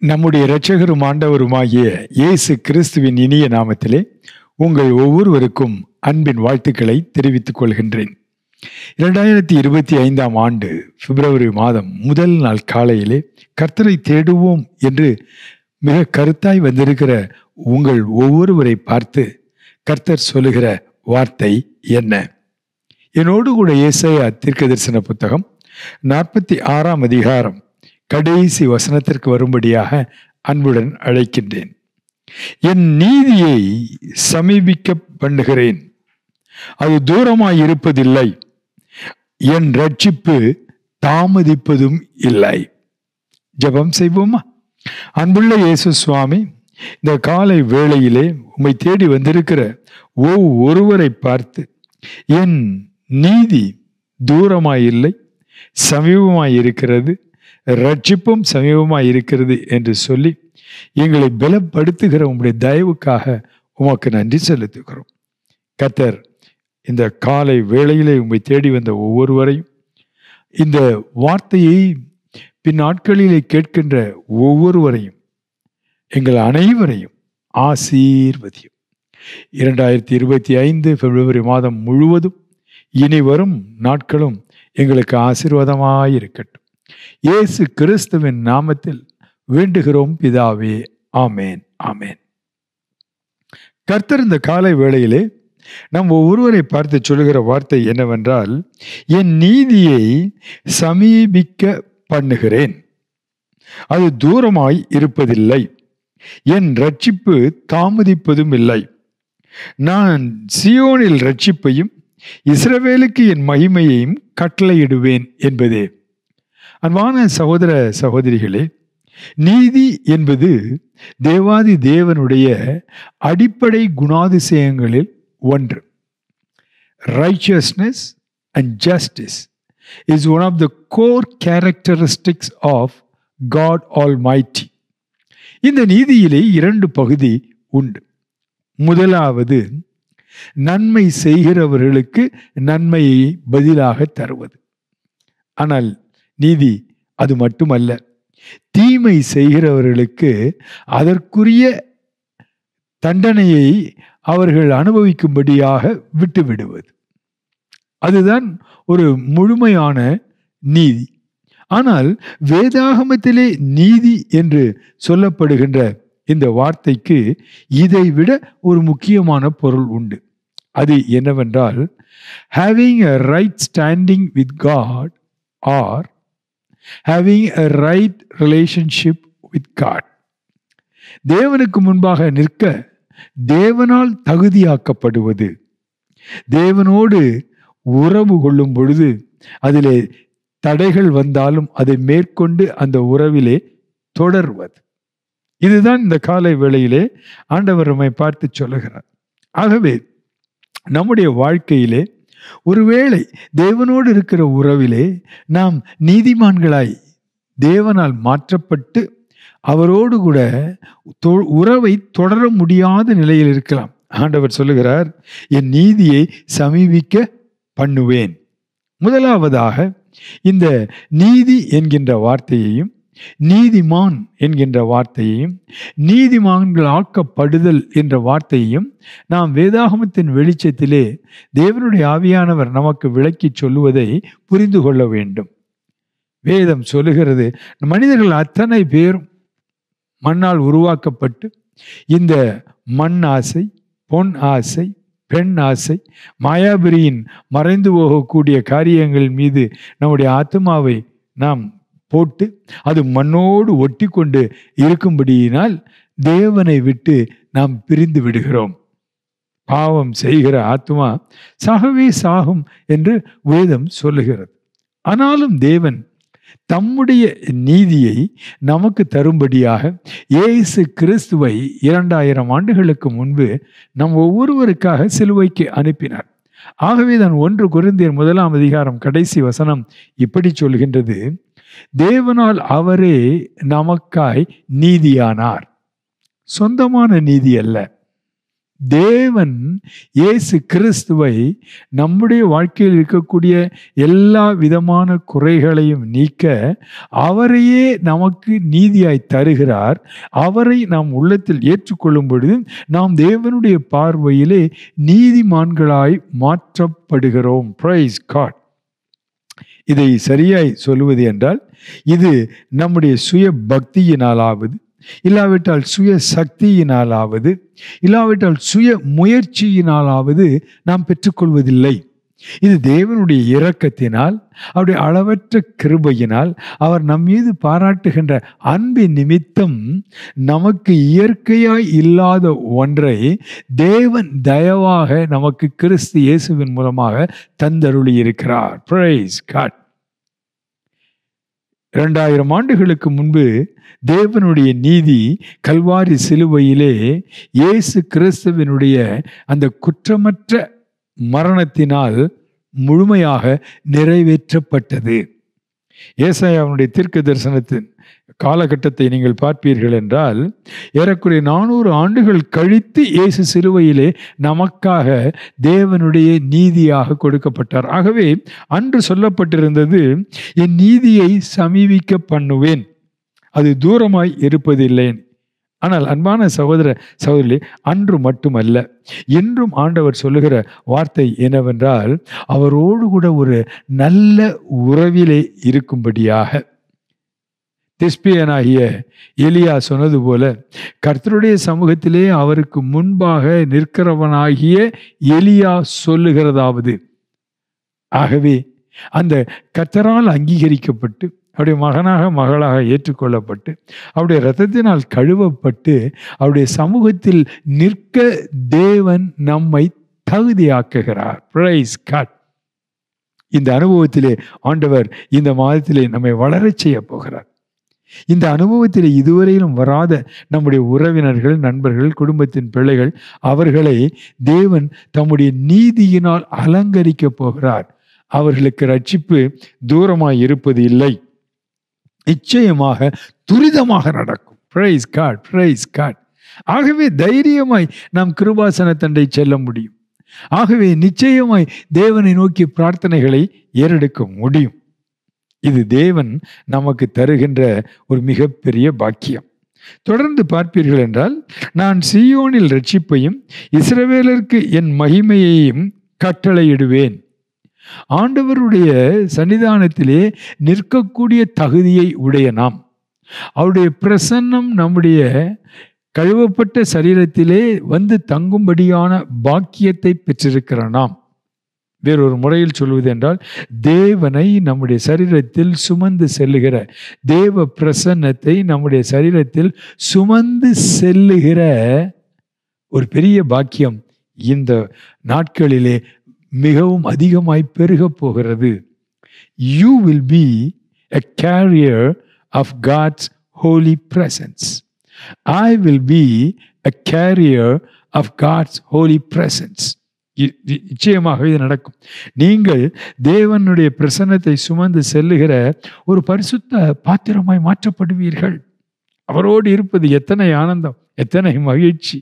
நம்முடைய இரட்சகரும் ஆண்டவருமாகிய இயேசு கிறிஸ்துவின் இனிய நாமத்திலே உங்கள் ஒவ்வொருவருக்கும் அன்பின் வாழ்த்துக்களை தெரிவித்துக் கொள்கின்றேன். 2025 ஆண்டு பிப்ரவரி மாதம் முதல் நாள் காலையிலே கர்த்தரை தேடுவோம் என்று மிக கருத்தாய் வந்திருக்கிற உங்கள் ஒவ்வொருவரை பார்த்து கர்த்தர் சொல்லுகிற வார்த்தை என்ன? என்னோடு கூட ஏசாயா தீர்க்கதரிசன புத்தகம் 46ஆம் அதிகாரம் கடைசி வசனத்திற்கு வரும்படியாக அன்புடன் அழைக்கின்றேன். என் நீதியை சமீபிக்க பண்ணுகிறேன், அது தூரமாய் இருப்பதில்லை, என் ரட்சிப்பு தாமதிப்பதும் இல்லை. ஜெபம் செய்வோமா? அன்புள்ள இயேசு சுவாமி, இந்த காலை வேளையிலே உம்மை தேடி வந்திருக்கிற ஒவ்வொருவரை பார்த்து என் நீதி தூரமாயில்லை, சமீபமாய் இருக்கிறது, ரட்சிப்பும் சமீபமாய் இருக்கிறது என்று சொல்லி எங்களை பலப்படுத்துகிற உம்முடைய தயவுக்காக உமக்கு நன்றி செலுத்துகிறோம். கர்த்தர் இந்த காலை வேளையிலே உம்மை தேடி வந்த ஒவ்வொருவரையும், இந்த வார்த்தையை பின் நாட்களிலே கேட்கின்ற ஒவ்வொருவரையும், எங்கள் அனைவரையும் ஆசீர்வதியும். 2025 பிப்ரவரி மாதம் முழுவதும் இனி வரும் நாட்களும் எங்களுக்கு ஆசீர்வாதமாயிருக்கட்டும். இயேசு கிறிஸ்துவின் நாமத்தில் வேண்டுகிறோம் பிதாவே, ஆமேன், ஆமேன். கர்த்தர் இந்த காலை வேளையிலே நம் ஒவ்வொருவரை பார்த்து சொல்லுகிற வார்த்தை என்னவென்றால், என் நீதியை சமீபிக்க பண்ணுகிறேன், அது தூரமாய் இருப்பதில்லை, என் ரட்சிப்பு தாமதிப்பதும் இல்லை. நான் சியோனில் ரட்சிப்பையும் இஸ்ரவேலுக்கு என் மகிமையையும் கட்டளையிடுவேன் என்பதே. அன்பான சகோதர சகோதரிகளே, நீதி என்பது தேவாதி தேவனுடைய அடிப்படை குணாதிசயங்களில் ஒன்று. Righteousness and justice is one of the core characteristics of God Almighty. இந்த நீதியிலே 2 பகுதி உண்டு. முதலாவது, நன்மை செய்கிறவர்களுக்கு நன்மையை பதிலாக தருவது. ஆனால் நீதி அது மட்டுமல்ல, தீமை செய்கிறவர்களுக்கு அதற்குரிய தண்டனையை அவர்கள் அனுபவிக்கும்படியாக விட்டுவிடுவது. அதுதான் ஒரு முழுமையான நீதி. ஆனால் வேதாகமத்திலே நீதி என்று சொல்லப்படுகின்ற இந்த வார்த்தைக்கு இதைவிட ஒரு முக்கியமான பொருள் உண்டு. அது என்னவென்றால், having a right standing with God or having a right relationship with God. தேவனுக்கு முன்பாக நிற்க தேவனால் தகுதியாக்கப்படுவது, தேவனோடு உறவு கொள்ளும் பொழுது அதிலே தடைகள் வந்தாலும் அதை மேற்கொண்டு அந்த உறவிலே தொடர்வது. இதுதான் இந்த காலை வேளையிலே ஆண்டவர் நம்மை பார்த்து சொல்லுகிறார். ஆகவே நம்முடைய வாழ்க்கையிலே ஒருவேளை தேவனோடு இருக்கிற உறவிலே நாம் நீதிமான்களாய் தேவனால் மாற்றப்பட்டு அவரோடு கூட உறவை தொடர முடியாத நிலையில் இருக்கலாம். ஆண்டவர் சொல்லுகிறார், என் நீதியை சமீபிக்க பண்ணுவேன். முதலாவதாக இந்த நீதி என்கின்ற வார்த்தையையும், நீதிமான் என்கின்ற வார்த்தையையும், நீதிமான்கள் ஆக்கப்படுதல் என்ற வார்த்தையையும் நாம் வேதாகமத்தின் வெளிச்சத்திலே தேவனுடைய ஆவியானவர் நமக்கு விளக்கி சொல்லுவதை புரிந்து கொள்ள வேண்டும். வேதம் சொல்லுகிறது, மனிதர்கள் அத்தனை பேரும் மண்ணால் உருவாக்கப்பட்டு இந்த மண் ஆசை, பொன் ஆசை, பெண் ஆசை, மாயாபிரியின் மறைந்து போகக்கூடிய காரியங்கள் மீது நம்முடைய ஆத்மாவை நாம் போட்டு அது மண்ணோடு ஒட்டி கொண்டு இருக்கும்படியினால் தேவனை விட்டு நாம் பிரிந்து விடுகிறோம். பாவம் செய்கிற ஆத்மா சாகவே சாகும் என்று வேதம் சொல்லுகிறது. ஆனாலும் தேவன் தம்முடைய நீதியை நமக்கு தரும்படியாக இயேசு கிறிஸ்துவை 2000 ஆண்டுகளுக்கு முன்பு நம் ஒவ்வொருவருக்காக சிலுவைக்கு அனுப்பினார். ஆகவே தான் 1 கொரிந்தியர் 1ஆம் அதிகாரம் கடைசி வசனம் இப்படி சொல்கின்றது, தேவனால் அவரே நமக்காய் நீதியானார். சொந்தமான நீதி அல்ல, தேவன் இயேசு கிறிஸ்துவை நம்முடைய வாழ்க்கையில் இருக்கக்கூடிய எல்லா விதமான குறைகளையும் நீக்க அவரையே நமக்கு நீதியாய் தருகிறார். அவரை நாம் உள்ளத்தில் ஏற்றுக்கொள்ளும் பொழுது நாம் தேவனுடைய பார்வையிலே நீதிமான்களாய் மாற்றப்படுகிறோம். Price God. இதை சரியாய் சொல்லுவது என்றால், இது நம்முடைய சுய பக்தியினாலாவது, இல்லாவிட்டால் சுய சக்தியினாலாவது, இல்லாவிட்டால் சுய முயற்சியினாலாவது நாம் பெற்றுக்கொள்வதில்லை. இது தேவனுடைய இரக்கத்தினால், அவருடைய அளவற்ற கிருபையினால், அவர் நம் மீது பாராட்டுகின்ற அன்பின் நிமித்தம் நமக்கு இயற்கையாய் இல்லாத ஒன்றை தேவன் தயவாக நமக்கு கிறிஸ்து இயேசுவின் மூலமாக தந்தருளி இருக்கிறார். Price God. 2000 ஆண்டுகளுக்கு முன்பு தேவனுடைய நீதி கல்வாரி சிலுவையிலே இயேசு கிறிஸ்துவினுடைய அந்த குற்றமற்ற மரணத்தினால் முழுமையாக நிறைவேற்றப்பட்டது. ஏசாயாவினுடைய தீர்க்க தரிசனத்தின் காலகட்டத்தை நீங்கள் பார்ப்பீர்கள் என்றால், ஏறக்குறைய 400 ஆண்டுகள் கழித்து இயேசு சிலுவையிலே நமக்காக தேவனுடைய நீதியாக கொடுக்கப்பட்டார். ஆகவே அன்று சொல்லப்பட்டிருந்தது, என் நீதியை சமீபிக்க பண்ணுவேன், அது தூரமாய் இருப்பதில்லை. ஆனால் அன்பான சகோதர சகோதரி, அன்று மட்டுமல்ல, இன்றும் ஆண்டவர் சொல்லுகிற வார்த்தை என்னவென்றால், அவரோடு கூட ஒரு நல்ல உறவிலே இருக்கும்படியாக. திஸ்பியனாகிய எலியா சொன்னது போல, கர்த்தருடைய சமூகத்திலே அவருக்கு முன்பாக நிற்கிறவனாகிய எலியா சொல்லுகிறதாவது, ஆகவே அந்த கர்த்தரால் அங்கீகரிக்கப்பட்டு அவருடைய மகனாக மகளாக ஏற்றுக்கொள்ளப்பட்டு அவருடைய இரத்தத்தினால் கழுவப்பட்டு அவருடைய சமூகத்தில் நிற்க தேவன் நம்மை தகுதியாக்குகிறார். Price God. இந்த அனுபவத்திலே ஆண்டவர் இந்த மாதத்திலே நம்மை வளரச் செய்ய போகிறார். இந்த அனுபவத்திலே இதுவரையிலும் வராத நம்முடைய உறவினர்கள், நண்பர்கள், குடும்பத்தின் பிள்ளைகள், அவர்களை தேவன் தம்முடைய நீதியினால் அலங்கரிக்க போகிறார். அவர்களுக்கு ரட்சிப்பு தூரமாய் இருப்பது இல்லை, நிச்சயமாக துரிதமாக நடக்கும். Praise God, praise God. ஆகவே தைரியமாய் நாம் கிருபாசன தண்டை செல்ல முடியும். ஆகவே நிச்சயமாய் தேவனை நோக்கி பிரார்த்தனைகளை ஏறெடுக்க முடியும். இது தேவன் நமக்கு தருகின்ற ஒரு மிகப்பெரிய பாக்கியம். தொடர்ந்து பார்ப்பீர்கள் என்றால், நான் சீயோனில் ரட்சிப்பையும் இஸ்ரவேலருக்கு என் மகிமையையும் கட்டளையிடுவேன். ஆண்டவருடைய சன்னிதானத்திலே நிற்கக்கூடிய தகுதியை உடைய நாம், அவருடைய பிரசன்னம் நம்முடைய கழுவப்பட்ட சரீரத்திலே வந்து தங்கும்படியான பாக்கியத்தை பெற்றிருக்கிற நாம், வேறொரு முறையில் சொல்வது என்றால், தேவனை நம்முடைய சரீரத்தில் சுமந்து செல்லுகிற, தேவ பிரசன்னத்தை நம்முடைய சரீரத்தில் சுமந்து செல்லுகிற ஒரு பெரிய பாக்கியம் இந்த நாட்களிலே மிகவும் அதிகமாய் பெருக போகிறது. You will be a carrier of God's holy presence. I will be a carrier of God's holy presence. நிச்சயமாக இது நடக்கும். நீங்கள் தேவனுடைய பிரசன்னத்தை சுமந்து செல்லுகிற ஒரு பரிசுத்த பாத்திரமாய் மாற்றப்படுவீர்கள். அவரோடு இருப்பது எத்தனை ஆனந்தம், எத்தனை மகிழ்ச்சி.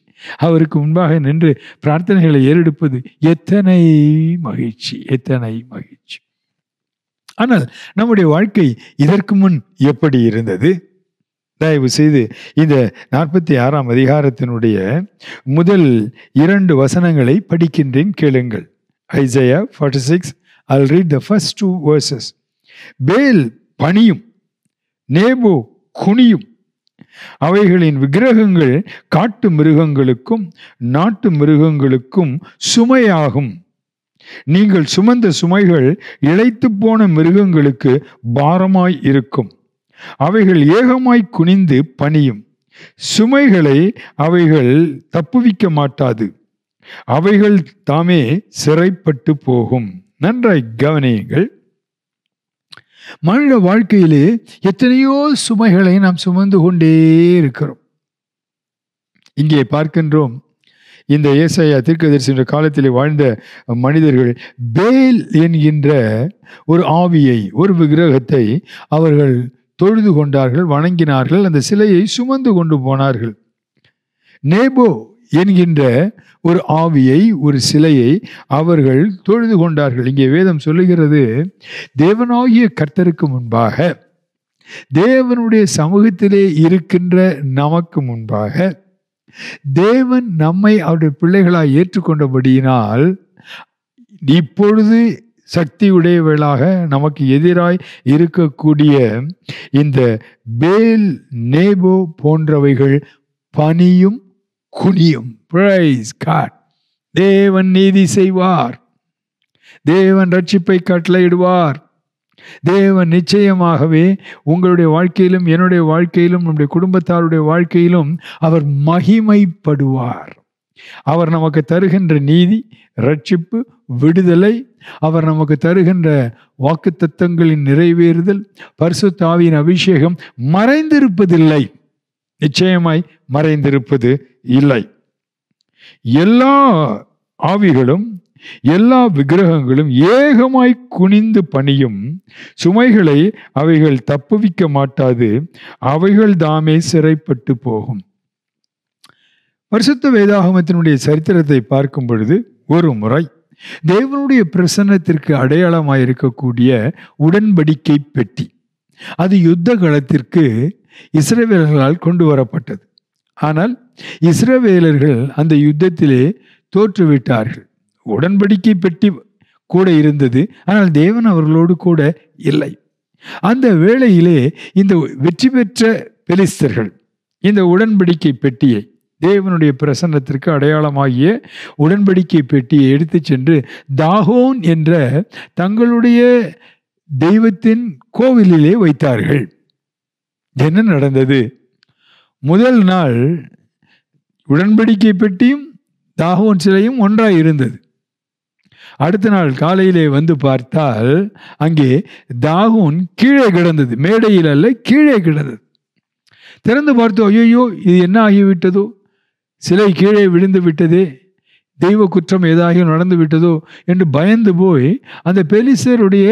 அவருக்கு முன்பாக நின்று பிரார்த்தனைகளை ஏறெடுப்பது எத்தனை மகிழ்ச்சி, எத்தனை மகிழ்ச்சி. ஆனால் நம்முடைய வாழ்க்கை இதற்கு முன் எப்படி இருந்தது? தயவு செய்து இந்த 46ஆம் அதிகாரத்தினுடைய முதல் 2 வசனங்களை படிக்கின்றேன், கேளுங்கள். Isaiah 46. I'll read the first 2 verses. பேல் பணியும், நேபோ குனியும், அவைகளின் விக்கிரகங்கள் காட்டு மிருகங்களுக்கும் நாட்டு மிருகங்களுக்கும் சுமையாகும். நீங்கள் சுமந்த சுமைகள் இளைத்து போன மிருகங்களுக்கு பாரமாய் இருக்கும். அவைகள் ஏகமாய் குனிந்து பணியும், சுமைகளை அவைகள் தப்புவிக்க மாட்டாது, அவைகள் தாமே சிறைப்பட்டு போகும். நன்றாய் கவனியுங்கள். மனித வாழ்க்கையிலே எத்தனையோ சுமைகளை நாம் சுமந்து கொண்டே இருக்கிறோம். இங்கே பார்க்கின்றோம், இந்த ஏசாயா தீர்க்கதரிசியின் காலத்திலே வாழ்ந்த மனிதர்கள் பேல் என்கின்ற ஒரு ஆவியை, ஒரு விக்கிரகத்தை அவர்கள் தொழுது கொண்டார்கள், வணங்கினார்கள், அந்த சிலையை சுமந்து கொண்டு போனார்கள். நேபோ என்கின்ற ஒரு ஆவியை, ஒரு சிலையை அவர்கள் தொழுது கொண்டார்கள். இங்கே வேதம் சொல்லுகிறது, தேவனாகிய கர்த்தருக்கு முன்பாக, தேவனுடைய சமூகத்திலே இருக்கின்ற நமக்கு முன்பாக, தேவன் நம்மை அவருடைய பிள்ளைகளாய் ஏற்றுக்கொண்டபடியினால் இப்பொழுது சக்தியுடையவர்களாக நமக்கு எதிராய் இருக்கக்கூடிய இந்த பேல், நேபோ போன்றவைகள் பணியும் குனியும். Praise God. தேவன் நீதி செய்வார். தேவன் ரட்சிப்பை கட்டளையிடுவார். தேவன் நிச்சயமாகவே உங்களுடைய வாழ்க்கையிலும், என்னுடைய வாழ்க்கையிலும், நம்முடைய குடும்பத்தாருடைய வாழ்க்கையிலும் அவர் மகிமைப்படுவார். அவர் நமக்கு தருகின்ற நீதி, ரட்சிப்பு, விடுதலை, அவர் நமக்கு தருகின்ற வாக்குத்தத்தங்களின் நிறைவேறுதல், பரிசுத்த ஆவியின் அபிஷேகம் மறைந்திருப்பதில்லை. நிச்சயமாய் மறைந்திருப்பது இல்லை. எல்லா ஆவிகளும், எல்லா விக்கிரகங்களும் ஏகமாய் குனிந்து பணியும். சுமைகளை அவைகள் தப்புவிக்க மாட்டாது, அவைகள் தாமே சிறைப்பட்டு போகும். பரிசுத்த வேதாகமத்தினுடைய சரித்திரத்தை பார்க்கும் பொழுது, ஒரு முறை தேவனுடைய பிரசன்னத்திற்கு அடையாளமாயிருக்கக்கூடிய உடன்படிக்கை பெட்டி, அது யுத்த களத்திற்கு இஸ்ரவேலர்களால் கொண்டு வரப்பட்டது. ஆனால் இஸ்ரவேலர்கள் அந்த யுத்தத்திலே தோற்றுவிட்டார்கள். உடன்படிக்கை பெட்டி கூட இருந்தது, ஆனால் தேவன் அவர்களோடு கூட இல்லை. அந்த வேளையிலே இந்த வெற்றி பெற்ற பெலிஸ்தர்கள் இந்த உடன்படிக்கை பெட்டியை, தேவனுடைய பிரசன்னத்திற்கு அடையாளமாகிய உடன்படிக்கை பெட்டியை எடுத்து சென்று தாகோன் என்ற தங்களுடைய தெய்வத்தின் கோவிலிலே வைத்தார்கள். என்ன நடந்தது? முதல் நாள் உடன்படிக்கை பெட்டியும் தாகோன் சிலையும் ஒன்றாய் இருந்தது. அடுத்த நாள் காலையிலே வந்து பார்த்தால் அங்கே தாகோன் கீழே கிடந்தது. மேடையில் அல்ல, கீழே கிடந்தது. திறந்து பார்த்தோம், ஐயோ இது என்ன ஆகிவிட்டதோ, சிலை கீழே விழுந்து விட்டதே, தெய்வ குற்றம் ஏதாகியும் நடந்து விட்டதோ என்று பயந்து போய் அந்த பெலிஸ்தருடைய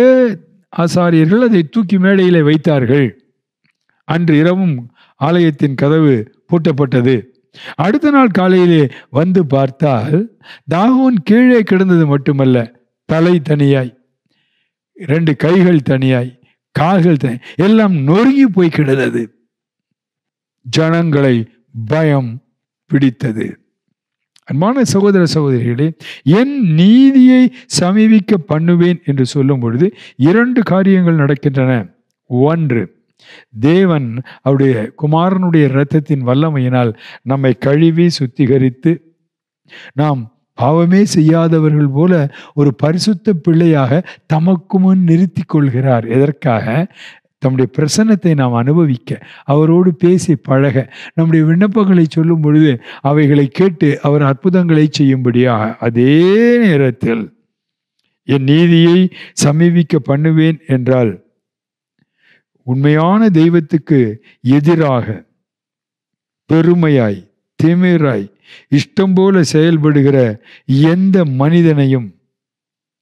ஆசாரியர்கள் அதை தூக்கி மேடையிலே வைத்தார்கள். அன்று இரவும் ஆலயத்தின் கதவு பூட்டப்பட்டது. அடுத்த நாள் காலையிலே வந்து பார்த்தால் தாகோன் கீழே கிடந்தது மட்டுமல்ல, தலை தனியாய், 2 கைகள் தனியாய், கால்கள் எல்லாம் நொறுங்கி போய் கிடந்தது. ஜனங்களை பயம் பிடித்தது. அன்பான சகோதர சகோதரிகளே, என் நீதியை சமீபிக்க பண்ணுவேன் என்று சொல்லும் பொழுது 2 காரியங்கள் நடக்கின்றன. ஒன்று, தேவன் அவருடைய குமாரனுடைய இரத்தத்தின் வல்லமையினால் நம்மை கழுவி சுத்திகரித்து நாம் பாவமே செய்யாதவர்கள் போல ஒரு பரிசுத்த பிள்ளையாக தமக்கு முன் நிறுத்தி கொள்கிறார். எதற்காக? தம்முடைய பிரசன்னத்தை நாம் அனுபவிக்க, அவரோடு பேசி பழக, நம்முடைய விண்ணப்பங்களை சொல்லும் பொழுது அவைகளை கேட்டு அவர் அற்புதங்களை செய்யும்படியாக. அதே நேரத்தில் என் நீதியை சமீபிக்க பண்ணுவேன் என்றால், உண்மையான தெய்வத்துக்கு எதிராக பெருமையாய், திமிராய், இஷ்டம் போல செயல்படுகிற எந்த மனிதனையும்,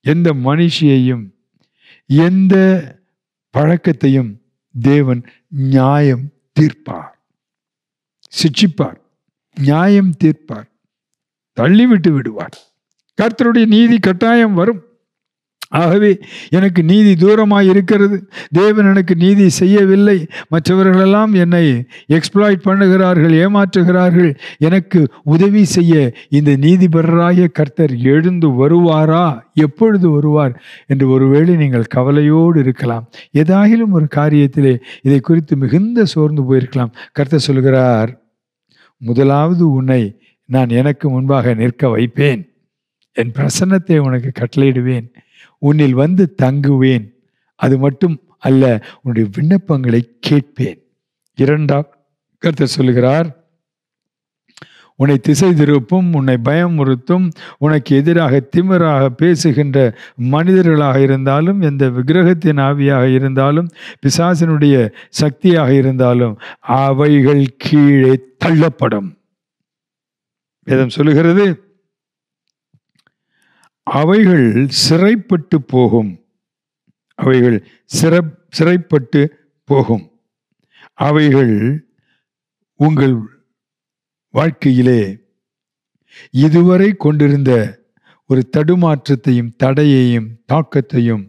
எந்த மனுஷியையும், எந்த பழக்கத்தையும் தேவன் நியாயம் தீர்ப்பார், சிட்சிப்பார், நியாயம் தீர்ப்பார், தள்ளிவிட்டு விடுவார். கர்த்தருடைய நீதி கட்டாயம் வரும். ஆகவே எனக்கு நீதி தூரமாய் இருக்கிறது, தேவன் எனக்கு நீதி செய்யவில்லை, மற்றவர்களெல்லாம் என்னை எக்ஸ்ப்ளாய்ட் பண்ணுகிறார்கள், ஏமாற்றுகிறார்கள், எனக்கு உதவி செய்ய இந்த நீதிபரராகிய கர்த்தர் எழுந்து வருவாரா, எப்பொழுது வருவார் என்று ஒருவேளை நீங்கள் கவலையோடு இருக்கலாம். ஏதாகிலும் ஒரு காரியத்திலே இதை குறித்து மிகுந்த சோர்ந்து போயிருக்கலாம். கர்த்தர் சொல்கிறார், முதலாவது உன்னை நான் எனக்கு முன்பாக நிற்க வைப்பேன், என் பிரசன்னத்தை உனக்கு கட்டளையிடுவேன், உன்னில் வந்து தங்குவேன், அது மட்டும் அல்ல, உன்னுடைய விண்ணப்பங்களை கேட்பேன். 2 கர்த்தர் சொல்லுகிறார், உன்னை திசை திருப்பும், உன்னை பயமுறுத்தும், உனக்கு எதிராக திமிராக பேசுகின்ற மனிதர்களாக இருந்தாலும், எந்த விக்கிரகத்தின் ஆவியாக இருந்தாலும், பிசாசினுடைய சக்தியாக இருந்தாலும், அவைகள் கீழே தள்ளப்படும். வேதம் சொல்லுகிறது, அவைகள் சிறைப்பட்டு போகும், அவைகள் சிறைப்பட்டு போகும். அவைகள் உங்கள் வாழ்க்கையிலே இதுவரை கொண்டிருந்த ஒரு தடுமாற்றத்தையும் தடையையும் தாக்கத்தையும்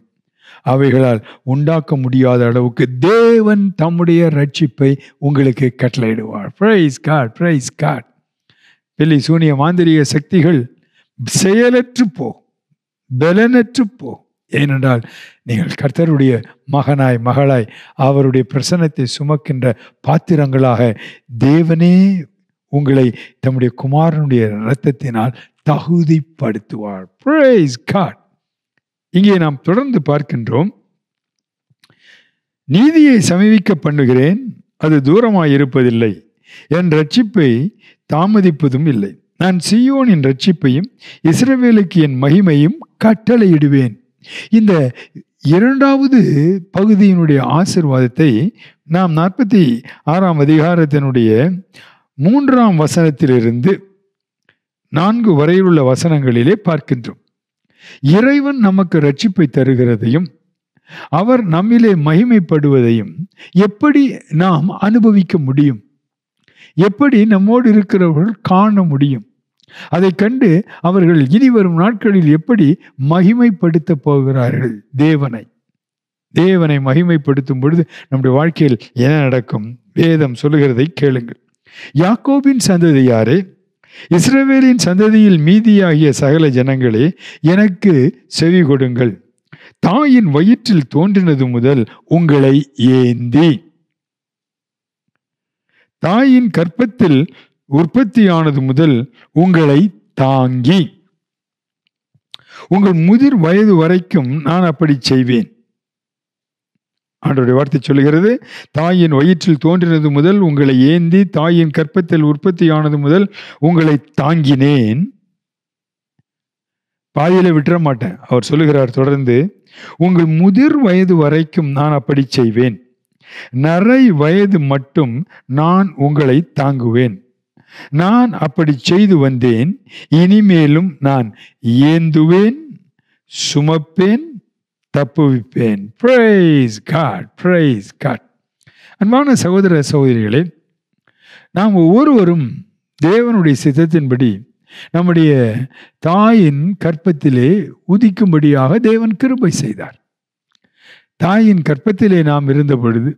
அவைகளால் உண்டாக்க முடியாத அளவுக்கு தேவன் தம்முடைய ரட்சிப்பை உங்களுக்கு கட்டளையிடுவார். Praise God, praise God. பில்லி சூனிய மாந்திரிக சக்திகள் செயலற்று போ, பலனற்று போ. ஏனென்றால் நீங்கள் கர்த்தருடைய மகனாய் மகளாய் அவருடைய பிரசன்னத்தை சுமக்கின்ற பாத்திரங்களாக தேவனே உங்களை தம்முடைய குமாரனுடைய இரத்தத்தினால் தகுதிப்படுத்துவார். Price God. இங்கே நாம் தொடர்ந்து பார்க்கின்றோம், நீதியை சமீபிக்க பண்ணுகிறேன், அது தூரமாயிருப்பதில்லை, என் ரட்சிப்பை தாமதிப்பதும் இல்லை. நான் சீயோனின் ரட்சிப்பையும் இஸ்ரவேலுக்கு என் மகிமையும் கட்டளையிடுவேன். இந்த இரண்டாவது பகுதியினுடைய ஆசீர்வாதத்தை நாம் 46ஆம் அதிகாரத்தினுடைய 3ஆம் வசனத்திலிருந்து 4 வரையிலுள்ள வசனங்களிலே பார்க்கின்றோம். இறைவன் நமக்கு ரட்சிப்பை தருகிறதையும் அவர் நம்மிலே மகிமைப்படுவதையும் எப்படி நாம் அனுபவிக்க முடியும், எப்படி நம்மோடு இருக்கிறவர்கள் காண முடியும், அதை கண்டு அவர்கள் இனி வரும் நாட்களில் எப்படி மகிமைப்படுத்த போகிறார்கள் தேவனை மகிமைப்படுத்தும் பொழுது நம்முடைய வாழ்க்கையில் என்ன நடக்கும்? வேதம் சொல்லுகிறதை கேளுங்கள். யாக்கோபின் சந்ததியாரே, இஸ்ரவேலின் சந்ததியில் மீதியாகிய சகல ஜனங்களே, எனக்கு செவி கொடுங்கள். தாயின் வயிற்றில் தோன்றினது முதல் உங்களை ஏந்தி, தாயின் கற்பத்தில் உற்பத்தியானது முதல் உங்களை தாங்கி, உங்கள் முதிர் வயது வரைக்கும் நான் அப்படி செய்வேன். ஆண்டவருடைய வார்த்தை சொல்லுகிறது, தாயின் வயிற்றில் தோன்றினது முதல் உங்களை ஏந்தி, தாயின் கற்பத்தில் உற்பத்தியானது முதல் உங்களை தாங்கினேன். பாதியில விட்டுற மாட்டேன். அவர் சொல்லுகிறார் தொடர்ந்து, உங்கள் முதிர் வயது வரைக்கும் நான் அப்படி செய்வேன். நரை வயது மட்டும் நான் உங்களை தாங்குவேன். நான் அப்படி செய்து வந்தேன், இனிமேலும் நான் ஏந்துவேன், சுமப்பேன், தப்புவிப்பேன். Praise God, praise God. அன்பான சகோதர சகோதரிகளே, நாம் ஒவ்வொருவரும் தேவனுடைய சித்தத்தின்படி நம்முடைய தாயின் கற்பத்திலே உதிக்கும்படியாக தேவன் கிருபை செய்தார். தாயின் கற்பத்திலே நாம் இருந்த பொழுது,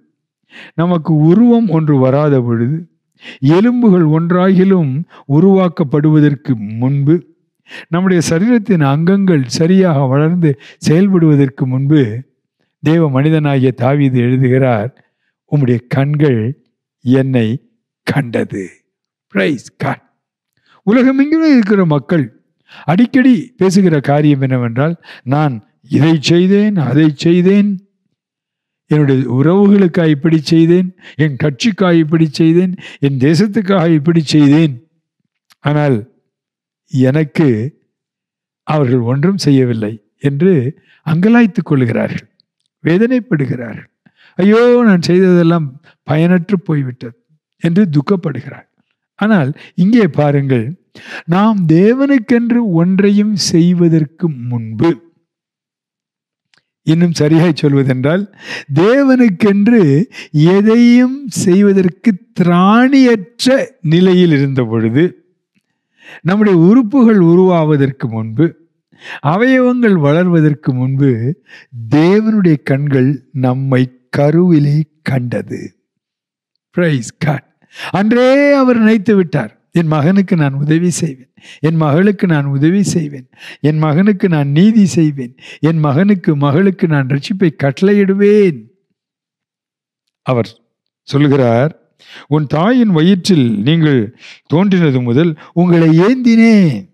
நமக்கு உருவம் ஒன்று வராத பொழுது, எலும்புகள் ஒன்றாகிலும் உருவாக்கப்படுவதற்கு முன்பு, நம்முடைய சரீரத்தின் அங்கங்கள் சரியாக வளர்ந்து செயல்படுவதற்கு முன்பு, தேவ மனிதனாகிய தாவீது எழுதுகிறார், உம்முடைய கண்கள் என்னை கண்டது. Praise God. உலகமெங்கிலும் இருக்கிற மக்கள் அடிக்கடி பேசுகிற காரியம் என்னவென்றால், நான் இதை செய்தேன், அதை செய்தேன், என்னுடைய உறவுகளுக்காக இப்படி செய்தேன், என் கட்சிக்காக இப்படி செய்தேன், என் தேசத்துக்காக இப்படி செய்தேன், ஆனால் எனக்கு அவர்கள் ஒன்றும் செய்யவில்லை என்று அங்கலாய்த்துக் கொள்கிறார்கள், வேதனைப்படுகிறார்கள். ஐயோ, நான் செய்ததெல்லாம் பயனற்று போய்விட்டது என்று துக்கப்படுகிறார்கள். ஆனால் இங்கே பாருங்கள், நாம் தேவனுக்கென்று ஒன்றையும் செய்வதற்கு முன்பு, இன்னும் சரியாய் சொல்வதென்றால், தேவனுக்கென்று எதையும் செய்வதற்கு திராணியற்ற நிலையில் இருந்த பொழுது, நம்முடைய உறுப்புகள் உருவாவதற்கு முன்பு, அவயவங்கள் வளர்வதற்கு முன்பு, தேவனுடைய கண்கள் நம்மை கருவிலே கண்டது. Praise God. அன்றே அவர் நினைத்து விட்டார், என் மகனுக்கு நான் உதவி செய்வேன், என் மகளுக்கு நான் உதவி செய்வேன், என் மகனுக்கு நான் நீதி செய்வேன், என் மகனுக்கு மகளுக்கு நான் ரட்சிப்பை கட்டளையிடுவேன். அவர் சொல்கிறார், உன் தாயின் வயிற்றில் நீங்கள் தோன்றினது முதல் உங்களை ஏந்தினேன்.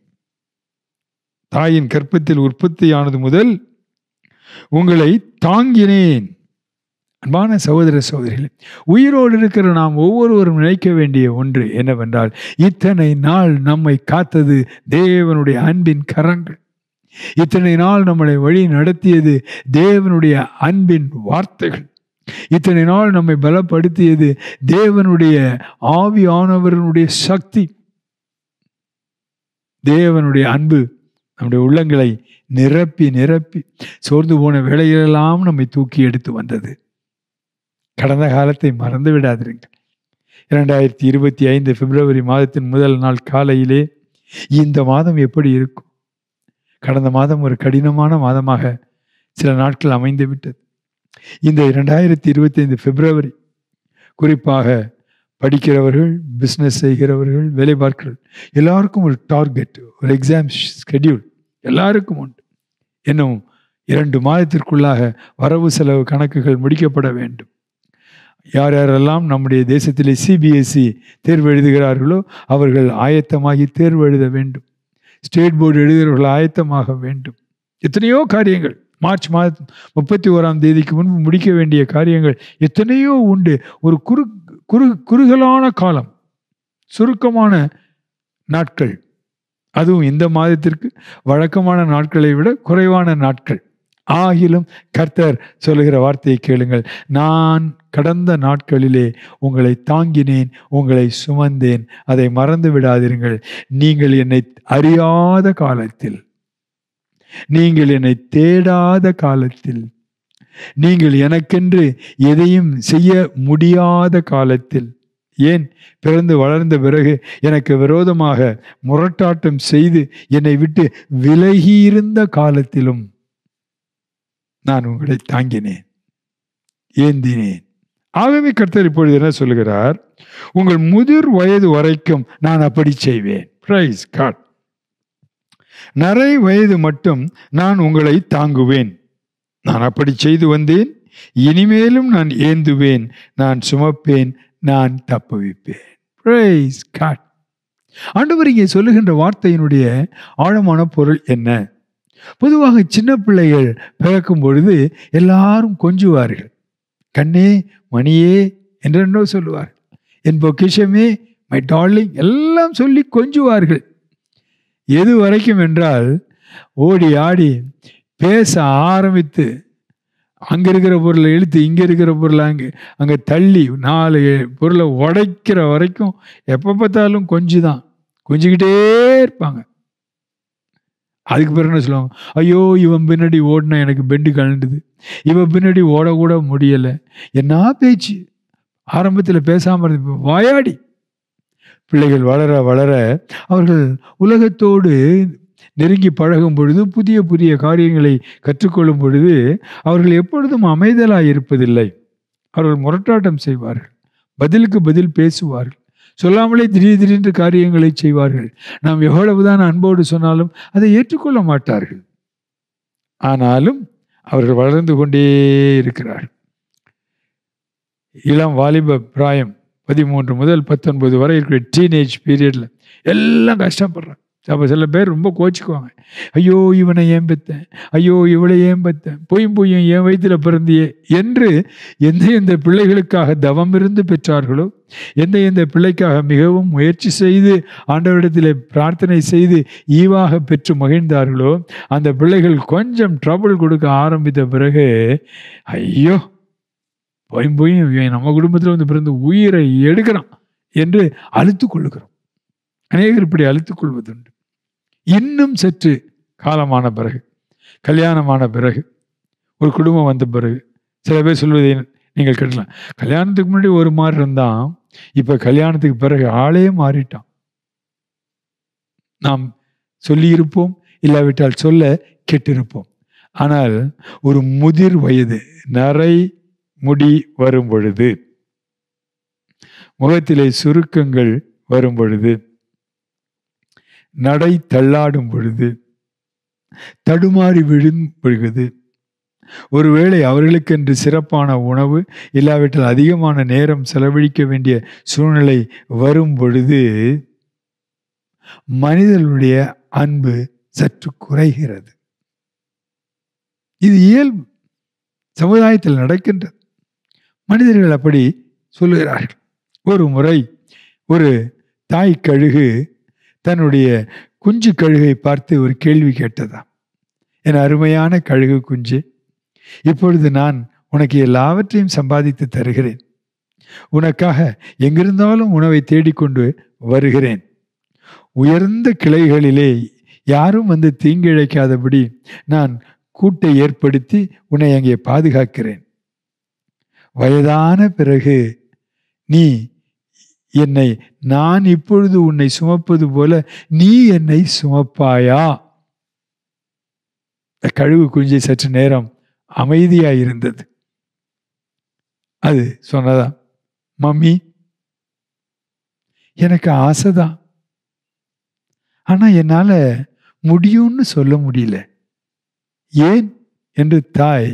தாயின் கற்பத்தில் உற்பத்தியானது முதல் உங்களை தாங்கினேன். அன்பான சகோதர சகோதரிகளே, உயிரோடு இருக்கிற நாம் ஒவ்வொருவரும் நினைக்க வேண்டிய ஒன்று என்னவென்றால், இத்தனை நாள் நம்மை காத்தது தேவனுடைய அன்பின் கரங்கள். இத்தனை நாள் நம்மளை வழி நடத்தியது தேவனுடைய அன்பின் வார்த்தைகள். இத்தனை நாள் நம்மை பலப்படுத்தியது தேவனுடைய ஆவியானவருடைய சக்தி. தேவனுடைய அன்பு நம்முடைய உள்ளங்களை நிரப்பி நிரப்பி சோர்ந்து போன வேளையிலெல்லாம் நம்மை தூக்கி எடுத்து வந்தது. கடந்த காலத்தை மறந்து விடாதிருங்கள். 2025 பிப்ரவரி மாதத்தின் முதல் நாள் காலையிலே இந்த மாதம் எப்படி இருக்கும்? கடந்த மாதம் ஒரு கடினமான மாதமாக சில நாட்கள் அமைந்து விட்டது. இந்த 2025 பிப்ரவரி, குறிப்பாக படிக்கிறவர்கள், பிஸ்னஸ் செய்கிறவர்கள், வேலை பார்க்கிறவர்கள் எல்லாருக்கும் ஒரு டார்கெட், ஒரு எக்ஸாம் ஸ்கெடியூல் எல்லாருக்கும் உண்டு. இன்னும் 2 மாதத்திற்குள்ளாக வரவு செலவு கணக்குகள் முடிக்கப்பட வேண்டும். யார் யாரெல்லாம் நம்முடைய தேசத்திலே CBSE தேர்வு எழுதுகிறார்களோ அவர்கள் ஆயத்தமாகி தேர்வு எழுத வேண்டும். ஸ்டேட் போர்டு எழுதுகிறவர்கள் ஆயத்தமாக வேண்டும். எத்தனையோ காரியங்கள் மார்ச் மாதம் 31ஆம் தேதிக்கு முன்பு முடிக்க வேண்டிய காரியங்கள் எத்தனையோ உண்டு. ஒரு குறுகலான காலம், சுருக்கமான நாட்கள், அதுவும் இந்த மாதத்திற்கு வழக்கமான நாட்களை விட குறைவான நாட்கள். ஆகிலும் கர்த்தர் சொல்லுகிற வார்த்தையை கேளுங்கள். நான் கடந்த நாட்களிலே உங்களை தாங்கினேன், உங்களை சுமந்தேன், அதை மறந்து விடாதீர்கள். நீங்கள் என்னை அறியாத காலத்தில், நீங்கள் என்னை தேடாத காலத்தில், நீங்கள் எனக்கென்று எதையும் செய்ய முடியாத காலத்தில், ஏன் பிறந்து வளர்ந்த பிறகு எனக்கு விரோதமாக முரட்டாட்டம் செய்து என்னை விட்டு விலகியிருந்த காலத்திலும் நான் உங்களை தாங்கினேன், ஏந்தினேன். ஆகவே கர்த்தர் இப்பொழுது என்ன சொல்லுகிறார்? உங்கள் முதிர் வயது வரைக்கும் நான் அப்படி செய்வேன். Praise God. நரை வயது மட்டும் நான் உங்களை தாங்குவேன். நான் அப்படி செய்து வந்தேன், இனிமேலும் நான் ஏந்துவேன், நான் சுமப்பேன், நான் தப்புவிப்பேன். Praise God. ஆண்டவர் இங்கே சொல்லுகின்ற வார்த்தையினுடைய ஆழமான பொருள் என்ன? பொதுவாக சின்ன பிள்ளைகள் பிறக்கும் பொழுது எல்லாரும் கொஞ்சுவார்கள். கண்ணே, மணியே என்றென்னோ சொல்லுவார்கள். என் பொக்கிஷமே, மை டார்லிங் எல்லாம் சொல்லி கொஞ்சுவார்கள். எது வரைக்கும் என்றால் ஓடி ஆடி பேச ஆரம்பித்து அங்க இருக்கிற பொருளை இழுத்து இங்க இருக்கிற பொருளை அங்க தள்ளி 4 பொருளை உடைக்கிற வரைக்கும் எப்ப பார்த்தாலும் கொஞ்சிக்கிட்டே இருப்பாங்க. அதுக்கு பிறகு என்ன சொல்லுவாங்க? ஐயோ, இவன் பின்னாடி ஓடினா எனக்கு பெண்டு கலண்டுது, இவன் பின்னாடி ஓடக்கூட முடியலை. என்ன பேச்சு! ஆரம்பத்தில் பேசாமல் இருந்து வாயாடி. பிள்ளைகள் வளர வளர அவர்கள் உலகத்தோடு நெருங்கி பழகும் பொழுது, புதிய புதிய காரியங்களை கற்றுக்கொள்ளும் பொழுது அவர்கள் எப்பொழுதும் அமைதலாக இருப்பதில்லை. அவர்கள் முரட்டாட்டம் செய்வார்கள், பதிலுக்கு பதில் பேசுவார்கள், சொல்லாமலே திடீரென்று காரியங்களை செய்வார்கள். நாம் எவ்வளவுதான் அன்போடு சொன்னாலும் அதை ஏற்றுக்கொள்ள மாட்டார்கள். ஆனாலும் அவர்கள் வளர்ந்து கொண்டே இருக்கிறார்கள். இளம் வாலிப பிராயம் 13 முதல் 19 வரை இருக்கிற டீனேஜ் பீரியட்ல எல்லாம் கஷ்டப்படுறாங்க. அப்போ சில பேர் ரொம்ப கோச்சிக்குவாங்க. ஐயோ, இவனை ஏன் பெத்தேன், ஐயோ இவளை ஏன் பெத்தேன், பொய்யும் என் வயிற்றுல பிறந்தியே என்று எந்த பிள்ளைகளுக்காக தவம் இருந்து பெற்றார்களோ, எந்த பிள்ளைக்காக மிகவும் முயற்சி செய்து ஆண்டவரிடத்தில் பிரார்த்தனை செய்து ஈவாக பெற்று மகிழ்ந்தார்களோ, அந்த பிள்ளைகள் கொஞ்சம் ட்ரபிள் கொடுக்க ஆரம்பித்த பிறகு, ஐயோ பொய்யும் இவன் நம்ம குடும்பத்தில் வந்து பிறந்து உயிரை எடுக்கிறான் என்று அழுத்து கொள்ளுகிறோம். அநேகர் இப்படி அழுத்துக் கொள்வதுண்டு. இன்னும் சற்று காலமான பிறகு, கல்யாணமான பிறகு, ஒரு குடும்பம் வந்த பிறகு சில பேர் சொல்வதை நீங்கள் கேட்கலாம். கல்யாணத்துக்கு முன்னாடி ஒரு மாதிரி இருந்தான், இப்ப கல்யாணத்துக்கு பிறகு ஆளே மாறிட்டான். நாம் சொல்லியிருப்போம், இல்லாவிட்டால் சொல்ல கெட்டிருப்போம். ஆனால் ஒரு முதிர் வயது, நரை முடி வரும் பொழுது, முகத்திலே சுருக்கங்கள் வரும் பொழுது, நடை தள்ளாடும் பொழுது, தடுமாறி விழும் பொழுது, ஒருவேளை அவர்களுக்கென்று சிறப்பான உணவு இல்லாவிட்டால் அதிகமான நேரம் செலவழிக்க வேண்டிய சூழ்நிலை வரும் பொழுது மனிதர்களுடைய அன்பு சற்று குறைகிறது. இது இயல்பு, சமுதாயத்தில் நடக்கின்றது. மனிதர்கள் அப்படி சொல்லுகிறார்கள். ஒரு முறை ஒரு தாய் கழுகு தன்னுடைய குஞ்சு கழுகை பார்த்து ஒரு கேள்வி கேட்டதாம். என் அருமையான கழுகு குஞ்சு, இப்பொழுது நான் உனக்கு எல்லாவற்றையும் சம்பாதித்து தருகிறேன், உனக்காக எங்கிருந்தாலும் உணவை தேடிக்கொண்டு வருகிறேன், உயர்ந்த கிளைகளிலே யாரும் வந்து தீங்கிழைக்காதபடி நான் கூட்டை ஏற்படுத்தி உன்னை அங்கே பாதுகாக்கிறேன். வயதான பிறகு நீ என்னை நான் இப்பொழுது உன்னை சுமப்பது போல நீ என்னை சுமப்பாயா? கழுகு குஞ்சு சற்று நேரம் அமைதியாய் இருந்தது. அது சொன்னதா, மம்மி எனக்கு ஆசைதான், ஆனா என்னால முடியும்னு சொல்ல முடியல. ஏன் என்று தாய்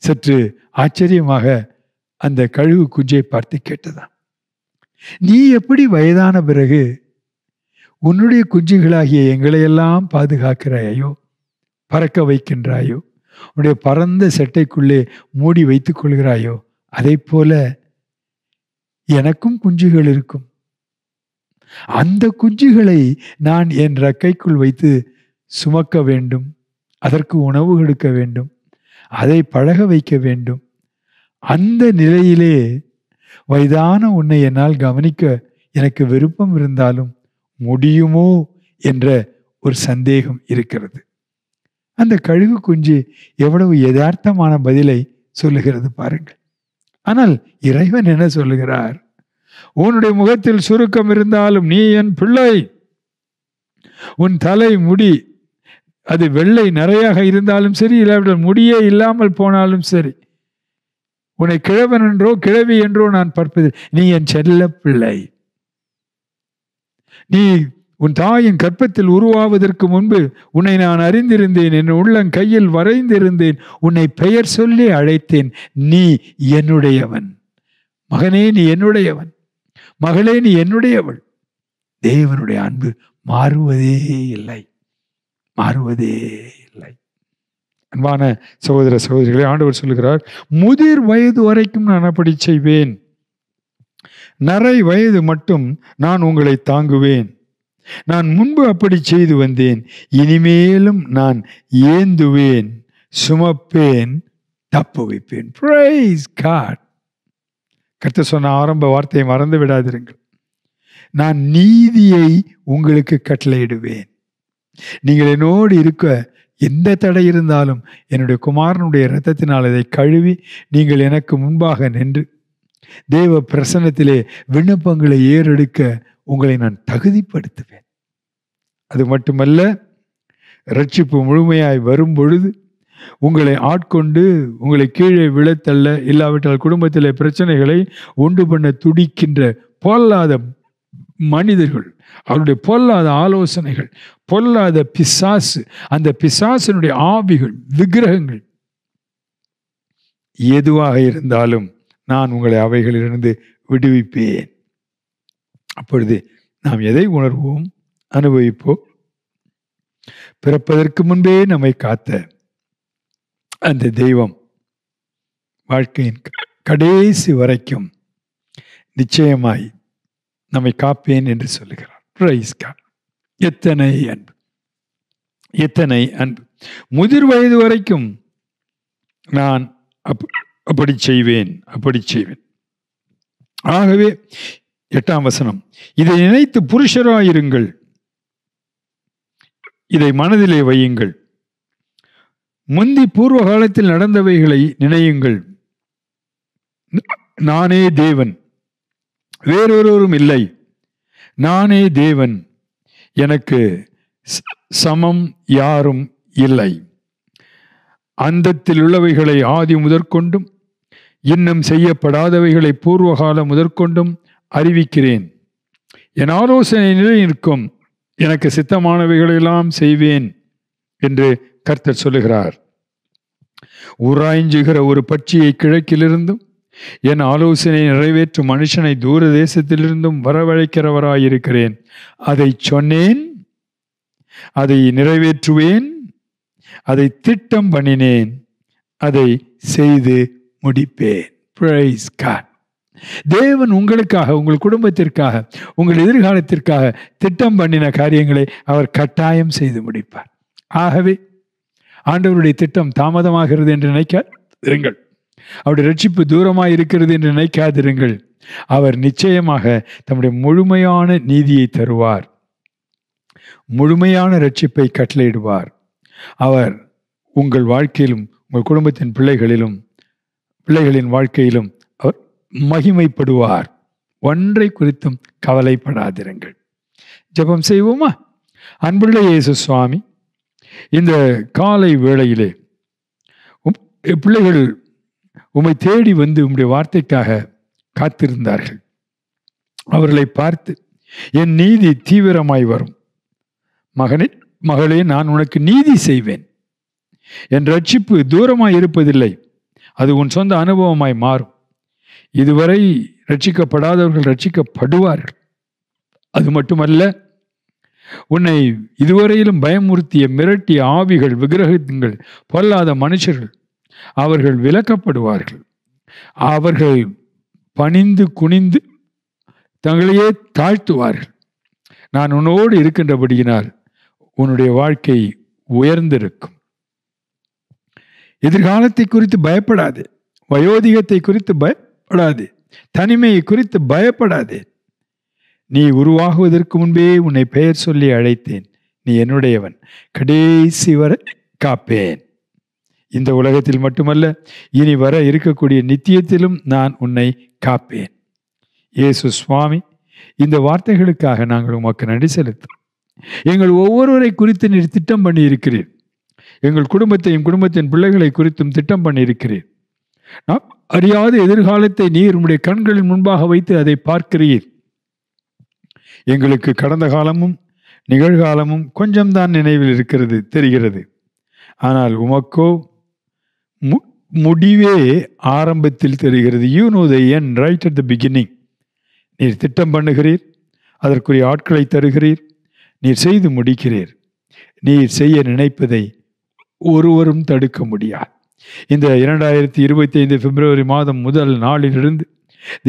சற்று ஆச்சரியமாக அந்த கழுகு குஞ்சை பார்த்து கேட்டதாம். நீ எப்படி வயதான பிறகு உன்னுடைய குஞ்சுகளாகிய எங்களையெல்லாம் பாதுகாக்கிறாயோ, பறக்க வைக்கின்றாயோ, உன்னுடைய பரந்த செட்டைக்குள்ளே மூடி வைத்துக் கொள்கிறாயோ, அதை போல எனக்கும் குஞ்சுகள் இருக்கும். அந்த குஞ்சுகளை நான் என் ரெக்கைக்குள் வைத்து சுமக்க வேண்டும், அதற்கு உணவு கொடுக்க வேண்டும், அதை பழக வைக்க வேண்டும். அந்த நிலையிலே வயதான உன்னை என்னால் கவனிக்க எனக்கு விருப்பம் இருந்தாலும் முடியுமோ என்ற ஒரு சந்தேகம் இருக்கிறது. அந்த கழுகு குஞ்சு எவ்வளவு யதார்த்தமான பதிலை சொல்லுகிறது பாருங்கள். ஆனால் இறைவன் என்ன சொல்லுகிறார்? உன்னுடைய முகத்தில் சுருக்கம் இருந்தாலும் நீ என் பிள்ளை. உன் தலை முடி அது வெள்ளை நிறையாக இருந்தாலும் சரி, இல்லாவிட்டால் முடியே இல்லாமல் போனாலும் சரி, உன்னை கிழவன் என்றோ கிழவி என்றோ நான் பார்ப்பது, நீ என் செல்ல பிள்ளை. நீ உன் தாயின் கற்பத்தில் உருவாவதற்கு முன்பு உன்னை நான் அறிந்திருந்தேன், என் உள்ளங்கையில் வரைந்திருந்தேன், உன்னை பெயர் சொல்லி அழைத்தேன், நீ என்னுடையவன். மகனே நீ என்னுடையவன், மகளே நீ என்னுடையவள். தேவனுடைய அன்பு மாறுவதே இல்லை, மாறுவதே இல்லை. அன்பான சகோதர சகோதரிகளை, ஆண்டவர் சொல்லுகிறார், முதிர் வயது வரைக்கும் நான் அப்படி செய்வேன், நரை வயது மட்டும் நான் உங்களை தாங்குவேன். நான் முன்பு அப்படி செய்து வந்தேன், இனிமேலும் நான் ஏந்துவேன், சுமப்பேன், தப்பு வைப்பேன். Praise God. கர்த்தர் சொன்ன ஆரம்ப வார்த்தையை மறந்து விடாதிருங்கள். நான் நீதியை உங்களுக்கு கட்டளையிடுவேன். நீங்கள் என்னோடு இருக்க எந்த தடை இருந்தாலும் என்னுடைய குமாரனுடைய இரத்தத்தினால் அதை கழுவி நீங்கள் எனக்கு முன்பாக நின்று தேவ பிரசன்னத்திலே விண்ணப்பங்களை ஏறெடுக்க உங்களை நான் தகுதிப்படுத்துவேன். அது மட்டுமல்ல, ரட்சிப்பு முழுமையாய் வரும் பொழுது உங்களை ஆட்கொண்டு உங்களை கீழே விழத்தள்ள, இல்லாவிட்டால் குடும்பத்திலே பிரச்சனைகளை உண்டு பண்ண துடிக்கின்ற பொல்லாத மனிதர்கள், அவருடைய பொல்லாத ஆலோசனைகள், பொல்லாத பிசாசு, அந்த பிசாசினுடைய ஆவிகள், விக்கிரகங்கள் எதுவாக இருந்தாலும் நான் உங்களை அவைகளிலிருந்து விடுவிப்பேன். அப்பொழுது நாம் எதை உணர்வோம், அனுபவிப்போம்? பிறப்பதற்கு முன்பே நம்மை காத்த அந்த தெய்வம் வாழ்க்கையின் கடைசி வரைக்கும் நிச்சயமாய் நம்மை காப்பேன் என்று சொல்லுகிறார். Praise God. எத்தனை அன்பு, எத்தனை அன்பு. முதிர் வயது வரைக்கும் நான் அப்படி செய்வேன், அப்படி செய்வேன். ஆகவே 8ஆம் வசனம், இதை நினைத்து புருஷராயிருங்கள், இதை மனதிலே வையுங்கள், முந்தி பூர்வ காலத்தில் நடந்தவைகளை நினையுங்கள். நானே தேவன், வேறொருவரும் இல்லை. நானே தேவன், எனக்கு சமம் யாரும் இல்லை. அந்தத்தில் உள்ளவைகளை ஆதி முதற்கொண்டும் இன்னும் செய்யப்படாதவைகளை பூர்வகாலம் முதற்கொண்டும் அறிவிக்கிறேன். என் ஆலோசனை நிலை நிற்கும், எனக்கு சித்தமானவைகளெல்லாம் செய்வேன் என்று கர்த்தர் சொல்லுகிறார். உராய்ஞ்சுகிற ஒரு பட்சியை கிழக்கிலிருந்தும் என் ஆலோசனை நிறைவேற்றும் மனுஷனை தூர தேசத்திலிருந்தும் வரவழைக்கிறவராயிருக்கிறேன். அதை சொன்னேன், அதை நிறைவேற்றுவேன், அதை திட்டம் பண்ணினேன், அதை செய்து முடிப்பேன். Praise God. தேவன் உங்களுக்காக, உங்கள் குடும்பத்திற்காக, உங்கள் எதிர்காலத்திற்காக திட்டம் பண்ணின காரியங்களை அவர் கட்டாயம் செய்து முடிப்பார். ஆகவே ஆண்டவருடைய திட்டம் தாமதமாகிறது என்று நினைக்காதிருங்கள். அவருடைய ரட்சிப்பு தூரமாக இருக்கிறது என்று நினைக்காதிருங்கள். அவர் நிச்சயமாக தம்முடைய முழுமையான நீதியை தருவார், முழுமையான ரட்சிப்பை கட்டளையிடுவார். அவர் உங்கள் வாழ்க்கையிலும் உங்கள் குடும்பத்தின் பிள்ளைகளின் வாழ்க்கையிலும் அவர் மகிமைப்படுவார். ஒன்றை குறித்தும் கவலைப்படாதிருங்கள். ஜெபம் செய்வோமா? அன்புள்ள இயேசு சுவாமி, இந்த காலை வேளையிலே பிள்ளைகள் உம்மை தேடி வந்து உம்முடைய வார்த்தைக்காக காத்திருந்தார்கள். அவர்களை பார்த்து, என் நீதி தீவிரமாய் வரும், மகனே மகளே, நான் உனக்கு நீதி செய்வேன், என் ரட்சிப்பு தூரமாய் இருப்பதில்லை, அது உன் சொந்த அனுபவமாய் மாறும், இதுவரை ரட்சிக்கப்படாதவர்கள் ரட்சிக்கப்படுவார்கள், அது மட்டுமல்ல, உன்னை இதுவரையிலும் பயமுறுத்திய மிரட்டிய ஆவிகள், விக்கிரகங்கள், பொல்லாத மனுஷர்கள், அவர்கள் விலக்கப்படுவார்கள், அவர்கள் பணிந்து குனிந்து தங்களையே தாழ்த்துவார்கள். நான் உன்னோடு இருக்கின்றபடியினால் உன்னுடைய வாழ்க்கை உயர்ந்திருக்கும். எதிர்காலத்தை குறித்து பயப்படாதே, வயோதிகத்தை குறித்து பயப்படாதே, தனிமையை குறித்து பயப்படாதே. நீ உருவாகுவதற்கு முன்பே உன்னை பெயர் சொல்லி அழைத்தேன், நீ என்னுடையவன், கடைசி வரை காப்பேன். இந்த உலகத்தில் மட்டுமல்ல, இனி வர இருக்கக்கூடிய நித்தியத்திலும் நான் உன்னை காப்பேன். இயேசு சுவாமி, இந்த வார்த்தைகளுக்காக நாங்கள் உமக்கு நன்றி செலுத்தோம். எங்கள் ஒவ்வொருவரை குறித்து நீர் திட்டம் பண்ணி இருக்கிறீர். எங்கள் குடும்பத்தையும் குடும்பத்தின் பிள்ளைகளை குறித்தும் திட்டம் பண்ணி இருக்கிறீர். நாம் அறியாத எதிர்காலத்தை நீர் உம்முடைய கண்களின் முன்பாக வைத்து அதை பார்க்கிறீர். எங்களுக்கு கடந்த காலமும் நிகழ்காலமும் கொஞ்சம்தான் நினைவில் இருக்கிறது, தெரிகிறது. ஆனால் உமக்கோ முடிவே ஆரம்பத்தில் தெரிகிறது. You know the end right at the beginning. நீர் திட்டம் பண்ணுகிறீர், அதற்குரிய ஆட்களை தருகிறீர், நீர் செய்து முடிக்கிறீர். நீர் செய்ய நினைப்பதை ஒருவரும் தடுக்க முடியாது. இந்த 2025 பிப்ரவரி மாதம் முதல் நாளிலிருந்து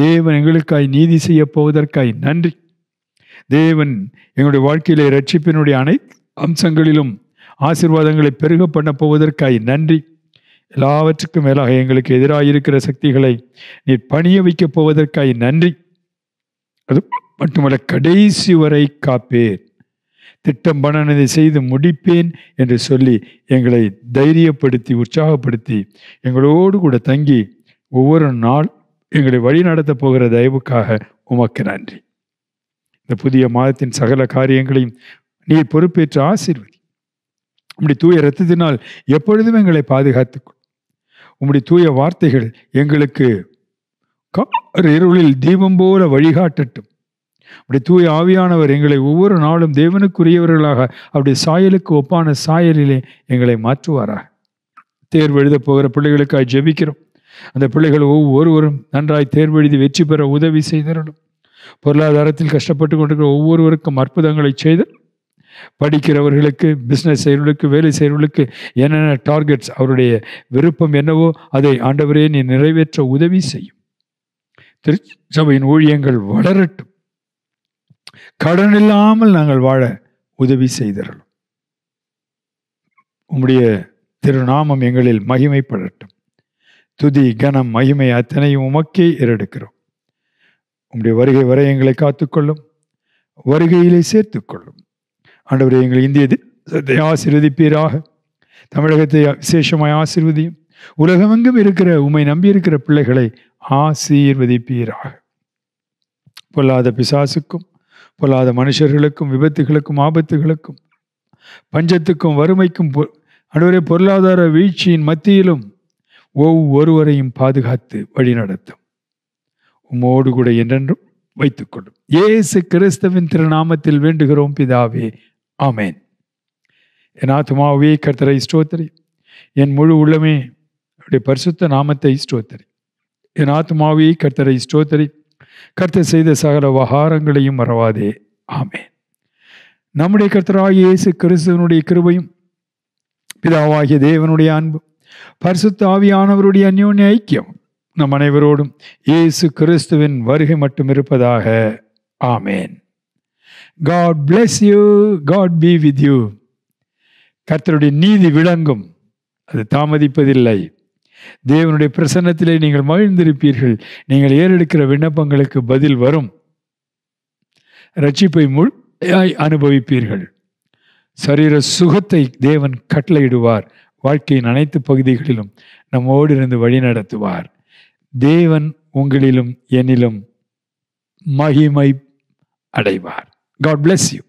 தேவன் எங்களுக்காய் நீதி செய்ய போவதற்காய் நன்றி. தேவன் எங்களுடைய வாழ்க்கையிலே ரட்சிப்பினுடைய அனைத்து அம்சங்களிலும் ஆசீர்வாதங்களை பெருக பண்ண போவதற்காய் நன்றி. எல்லாவற்றுக்கும் மேலாக எங்களுக்கு எதிராக இருக்கிற சக்திகளை நீர் பணிய வைக்கப் போவதற்காய் நன்றி. அது மட்டுமல்ல, கடைசி வரை காப்பேன், திட்டம் பண்ணதை செய்து முடிப்பேன் என்று சொல்லி எங்களை தைரியப்படுத்தி உற்சாகப்படுத்தி எங்களோடு கூட தங்கி ஒவ்வொரு நாள் எங்களை வழி நடத்தப் போகிற தயவுக்காக உமக்கு நன்றி. இந்த புதிய மாதத்தின் சகல காரியங்களையும் நீர் பொறுப்பேற்று ஆசீர்வதி. உம்முடைய தூய இரத்தத்தினால் எப்பொழுதும் எங்களை பாதுகாத்துக்கொள். உம்முடைய தூய வார்த்தைகள் எங்களுக்கு இருளில் தீபம் போல வழிகாட்டட்டும். அப்படி தூய ஆவியானவர் எங்களை ஒவ்வொரு நாளும் தேவனுக்குரியவர்களாக அப்படி சாயலுக்கு ஒப்பான சாயலிலே எங்களை மாற்றுவாராக. தேர்வு எழுத போகிற பிள்ளைகளுக்காக ஜெபிக்கிறோம். அந்த பிள்ளைகள் ஒவ்வொருவரும் நன்றாய் தேர்வு எழுதி வெற்றி பெற உதவி செய்தரணும். பொருளாதாரத்தில் கஷ்டப்பட்டு கொண்டிருக்கிற ஒவ்வொருவருக்கும் அற்புதங்களை செய்து, படிக்கிறவர்களுக்கு, பிஸ்னஸ் செய்கிறவர்களுக்கு, வேலை செய்கிறவர்களுக்கு என்னென்ன டார்கெட்ஸ், அவருடைய விருப்பம் என்னவோ அதை ஆண்டவரே நீ நிறைவேற்ற உதவி செய்யும். திருச்சபையின் ஊழியங்கள் வளரட்டும். கடன் இல்லாமல் நாங்கள் வாழ உதவி செய்தரலும். உம்முடைய திருநாமம் எங்களில் மகிமைப்படட்டும். துதி கனம் மகிமை அத்தனையும் உமக்கே ஏறெடுக்கிறோம். உம்முடைய வருகை வரை எங்களை காத்துக்கொள்ளும், வருகையிலே சேர்த்துக்கொள்ளும். ஆண்டவரே, எங்கள் இந்திய தேசத்தை ஆசீர்வதிப்பீராக. தமிழகத்தை விசேஷமாய் ஆசீர்வதியும். உலகமெங்கும் இருக்கிற உம்மை நம்பியிருக்கிற பிள்ளைகளை ஆசீர்வதிப்பீராக. பொல்லாத பிசாசுக்கும், பொல்லாத மனுஷர்களுக்கும், விபத்துகளுக்கும், ஆபத்துகளுக்கும், பஞ்சத்துக்கும், வறுமைக்கும், ஆண்டவரே பொருளாதார வீழ்ச்சியின் மத்தியிலும் ஒவ்வொருவரையும் பாதுகாத்து வழி நடத்தும். உம்மோடு கூட என்றென்றும் வைத்துக்கொள்ளும். இயேசு கிறிஸ்துவின் திருநாமத்தில் வேண்டுகிறோம் பிதாவே, ஆமேன். என் ஆத்துமாவே கர்த்தரை ஸ்தோத்திரி, என் முழு உள்ளமே அவருடைய பரிசுத்த நாமத்தை ஸ்தோத்திரி. என் ஆத்துமாவே கர்த்தரை ஸ்தோத்திரி, கர்த்தர் செய்த சகல உபகாரங்களையும் மறவாதே, ஆமேன். நம்முடைய கர்த்தராகிய இயேசு கிறிஸ்துவனுடைய கிருபையும், பிதாவாகிய தேவனுடைய அன்பும், பரிசுத்த ஆவியானவருடைய அந்யோன்ய ஐக்கியம் நம் அனைவரோடும் இயேசு கிறிஸ்துவின் வருகை மட்டும் இருப்பதாக, ஆமேன். God bless you. God be with you. கர்த்தருடைய நீதி விளங்கும், அது தாமதிப்பதில்லை. தேவனுடைய பிரசன்னத்திலே நீங்கள் மகிழ்ந்திருப்பீர்கள். நீங்கள் ஏறெடுக்கிற விண்ணப்பங்களுக்கு பதில் வரும். ரட்சிப்பை முழுமையாய் அனுபவிப்பீர்கள். சரீர சுகத்தை தேவன் கட்டளையிடுவார். வாழ்க்கையின் அனைத்து பகுதிகளிலும் நம்மோடு இருந்து வழி நடத்துவார். தேவன் உங்களிலும் என்னிலும் மகிமை அடைவார். God bless you.